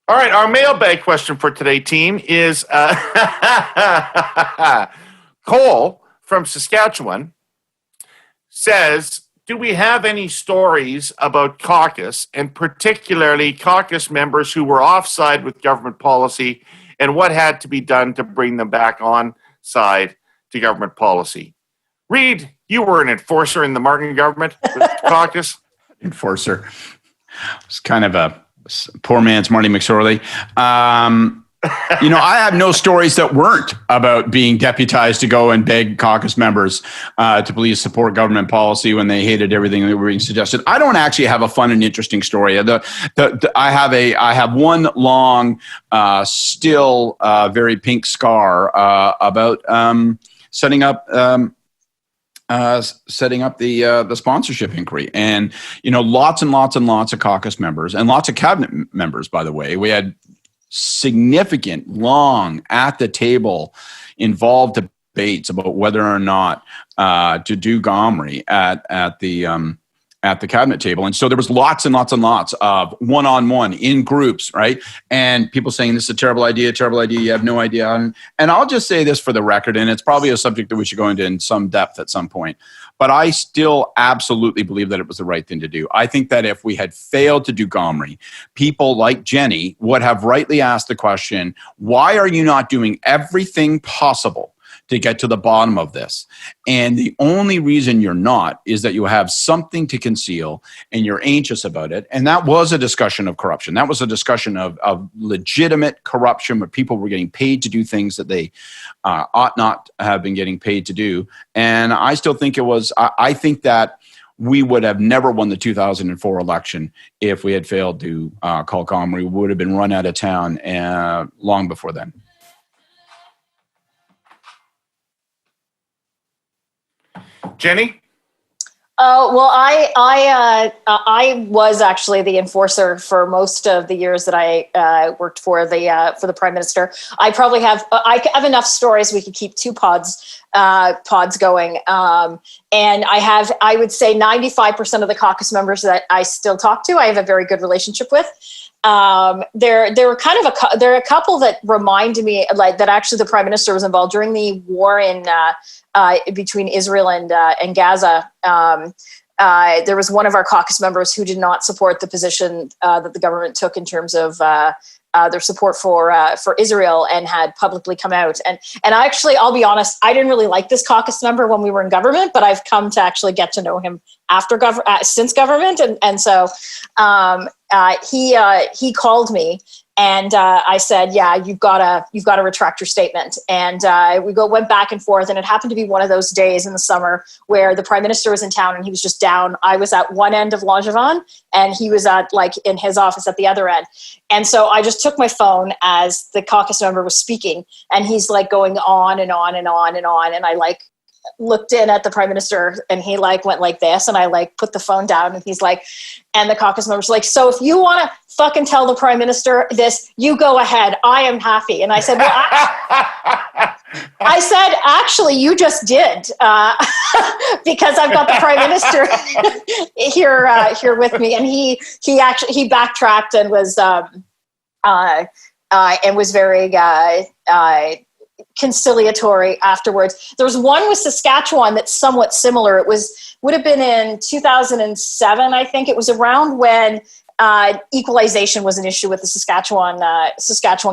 All right, our mailbag question for today, team, is Cole from Saskatchewan says, do we have any stories about caucus, and particularly caucus members who were offside with government policy, and what had to be done to bring them back on side to government policy? Reid, you were an enforcer in the Martin government with caucus. Enforcer. It's kind of a poor man's Marty McSorley. I have no stories that weren't about being deputized to go and beg caucus members to please support government policy when they hated everything that were being suggested. I don't actually have a fun and interesting story. I have one long, still very pink scar about setting up the sponsorship inquiry, and lots and lots and lots of caucus members and lots of cabinet members. By the way, we had significant, long at the table, involved debates about whether or not to do Gomri at the cabinet table. And so there was lots and lots and lots of one-on-one in groups, right? And people saying this is a terrible idea, you have no idea. And I'll just say this for the record, and it's probably a subject that we should go into in some depth at some point, but I still absolutely believe that it was the right thing to do. I think that if we had failed to do Gomri, people like Jenni would have rightly asked the question, why are you not doing everything possible to get to the bottom of this? And the only reason you're not is that you have something to conceal and you're anxious about it. And that was a discussion of corruption. That was a discussion of legitimate corruption where people were getting paid to do things that they ought not have been getting paid to do. And I still think I think that we would have never won the 2004 election if we had failed to call Gomri. We would have been run out of town long before then. Jenni? Well, I was actually the enforcer for most of the years that I worked for the Prime Minister. I have enough stories. We could keep two pods going. And I would say 95% of the caucus members that I still talk to, I have a very good relationship with. There are a couple that remind me like that actually the Prime Minister was involved during the war in between Israel and Gaza. There was one of our caucus members who did not support the position that the government took in terms of their support for Israel, and had publicly come out. And actually, I'll be honest, I didn't really like this caucus member when we were in government, but I've come to actually get to know him after since government. And so he called me. And I said, "Yeah, you've got to retract your statement." And we went back and forth. And it happened to be one of those days in the summer where the Prime Minister was in town and he was just down. I was at one end of Langevin and he was in his office at the other end. And so I just took my phone as the caucus member was speaking, and he's like going on and on and on and on. And I looked in at the Prime Minister and he went like this, and I put the phone down, and he's like, and the caucus member's like, "So if you want to fucking tell the Prime Minister this, you go ahead. I am happy." And I said, "Well, I said, actually, you just did, because I've got the Prime Minister here with me." And he backtracked and was very conciliatory afterwards. There was one with Saskatchewan that's somewhat similar. It would have been in 2007, I think. It was around when equalization was an issue with the Saskatchewan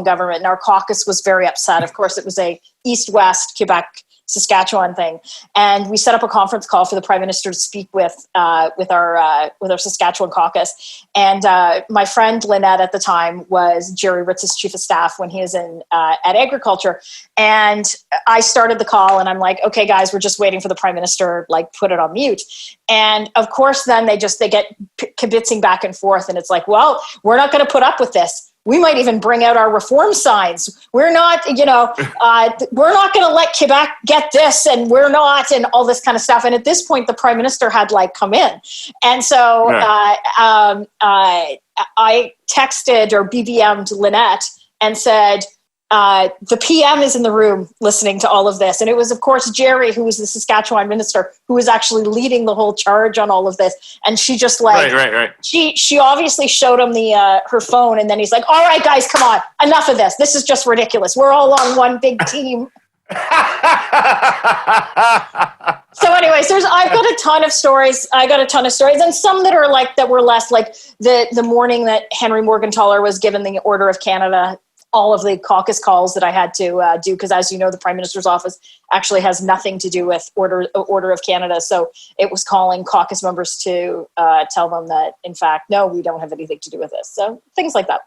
government, and our caucus was very upset. Of course, it was a East-West Quebec Saskatchewan thing, and we set up a conference call for the Prime Minister to speak with our Saskatchewan caucus. And my friend Lynette at the time was Jerry Ritz's chief of staff when he was at agriculture. And I started the call, and I'm like, "Okay, guys, we're just waiting for the Prime Minister. Put it on mute." And of course, then they get kibitzing back and forth, and it's like, "Well, we're not going to put up with this. We might even bring out our reform signs. We're not, we're not going to let Quebec get this, and we're not," and all this kind of stuff. And at this point, the Prime Minister had come in. And so I texted or BBM'd Lynette and said, the PM is in the room listening to all of this. And it was, of course, Jerry, who was the Saskatchewan minister, who was actually leading the whole charge on all of this. And she just right. She obviously showed him her phone. And then he's like, all right, guys, come on. Enough of this. This is just ridiculous. We're all on one big team. So anyways, I've got a ton of stories. And some that were less like the morning that Henry Morgentaler was given the Order of Canada, all of the caucus calls that I had to do, because as you know, the Prime Minister's office actually has nothing to do with Order of Canada. So it was calling caucus members to tell them that, in fact, no, we don't have anything to do with this. So things like that.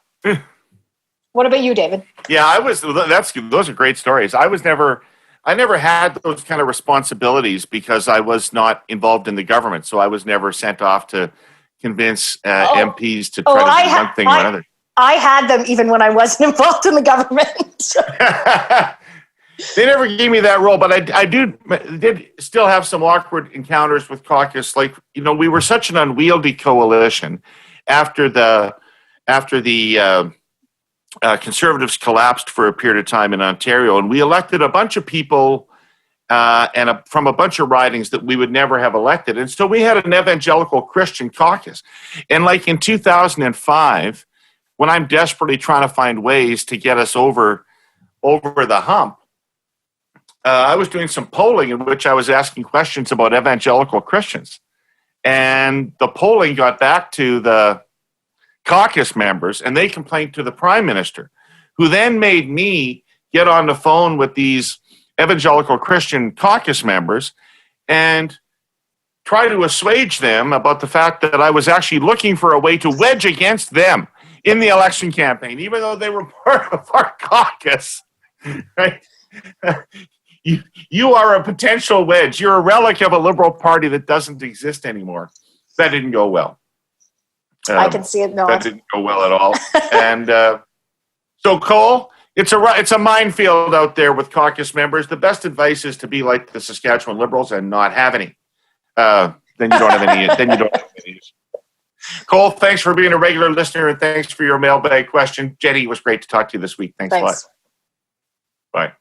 What about you, David? Yeah, those are great stories. I never had those kind of responsibilities because I was not involved in the government. So I was never sent off to convince MPs to try to do one thing or another. I had them even when I wasn't involved in the government. They never gave me that role, but I did still have some awkward encounters with caucus. Like, we were such an unwieldy coalition after the Conservatives collapsed for a period of time in Ontario, and we elected a bunch of people from a bunch of ridings that we would never have elected. And so we had an evangelical Christian caucus. And like in 2005, when I'm desperately trying to find ways to get us over the hump, I was doing some polling in which I was asking questions about evangelical Christians. And the polling got back to the caucus members, and they complained to the Prime Minister, who then made me get on the phone with these evangelical Christian caucus members and try to assuage them about the fact that I was actually looking for a way to wedge against them in the election campaign, even though they were part of our caucus. Right? You are a potential wedge. You're a relic of a Liberal Party that doesn't exist anymore. That didn't go well. I can see it. No, that didn't go well at all. And so, Cole, it's a minefield out there with caucus members. The best advice is to be like the Saskatchewan Liberals and not have any. Then you don't have any. Then you don't have any. Cole, thanks for being a regular listener, and thanks for your mailbag question. Jenni, it was great to talk to you this week. Thanks a lot. Bye.